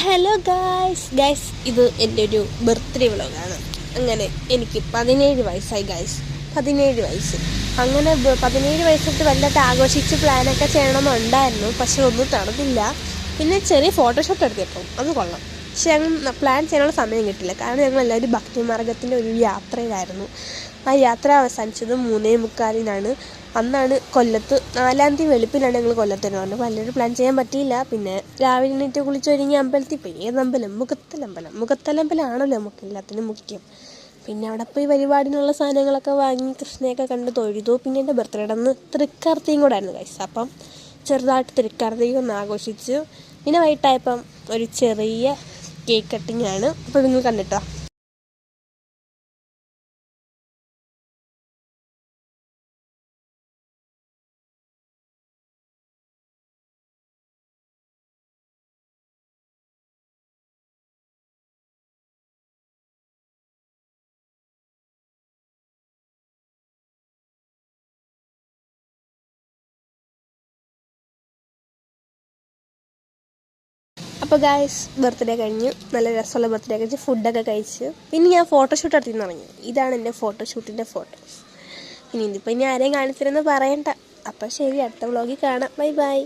Hello guys ഇത് എൻ്റെ ഒരു ബർത്ത്ഡേ വ്ളോഗാണ്. അങ്ങനെ എനിക്ക് 17 വയസ്സായി ഗായ്സ്. 17 വയസ്സ്. അങ്ങനെ 17 വയസ്സിട്ട് വല്ലതായിട്ട് ആഘോഷിച്ച് പ്ലാനൊക്കെ ചെയ്യണമെന്നുണ്ടായിരുന്നു, പക്ഷെ ഒന്നും നടന്നില്ല. പിന്നെ ചെറിയ ഫോട്ടോഷൂട്ട് എടുത്തിട്ടും അത് കൊള്ളാം. പക്ഷെ ഞങ്ങൾ പ്ലാൻ ചെയ്യാനുള്ള സമയം കിട്ടില്ല, കാരണം ഞങ്ങളെല്ലാവരും ഭക്തിമാർഗത്തിൻ്റെ ഒരു യാത്രയിലായിരുന്നു. ആ യാത്ര അവസാനിച്ചത് 3:45-നാണ്. അന്നാണ് കൊല്ലത്ത് 4-ാം തീയതി വെളുപ്പിനാണ് ഞങ്ങൾ കൊല്ലത്തിന് പറഞ്ഞത്. പലരും പ്ലാൻ ചെയ്യാൻ പറ്റിയില്ല. പിന്നെ രാവിലെ എണീറ്റ് കുളിച്ചൊരുങ്ങി അമ്പലത്തിൽ പോയി. ഏതമ്പലം? മുഖത്തലമ്പലമാണല്ലോ നമുക്ക് എല്ലാത്തിനും മുഖ്യം. പിന്നെ അവിടെ പോയി പരിപാടിനുള്ള സാധനങ്ങളൊക്കെ വാങ്ങി കൃഷ്ണയൊക്കെ കണ്ട് തൊഴുതു. പിന്നെ എൻ്റെ ബർത്ത്ഡേയുടെ അന്ന് തൃക്കാർത്തിയും കൂടെ ആയിരുന്നു ഗൈസ്. അപ്പം ചെറുതായിട്ട് തൃക്കാർത്തിയും ഒന്ന് ആഘോഷിച്ചു. പിന്നെ വൈകിട്ടായപ്പം ഒരു ചെറിയ കേക്ക് കട്ടിങ് ആണ്. അപ്പോൾ നിങ്ങൾ കണ്ടിട്ടോ. അപ്പോൾ ഗായ്സ്, ബർത്ത്ഡേ കഴിഞ്ഞ് നല്ല രസമുള്ള ബർത്ത്ഡേ കഴിച്ച് ഫുഡൊക്കെ കഴിച്ച് പിന്നെ ഞാൻ ഫോട്ടോഷൂട്ട് എടുത്തിന്ന് തുടങ്ങി. ഇതാണ് എൻ്റെ ഫോട്ടോഷൂട്ടിൻ്റെ ഫോട്ടോസ്. ഇനി ഇതിപ്പോൾ ആരെയും കാണിച്ചിരുന്ന് പറയണ്ട. അപ്പോൾ ശരി, അടുത്ത വ്ളോഗിൽ കാണാം. ബൈ.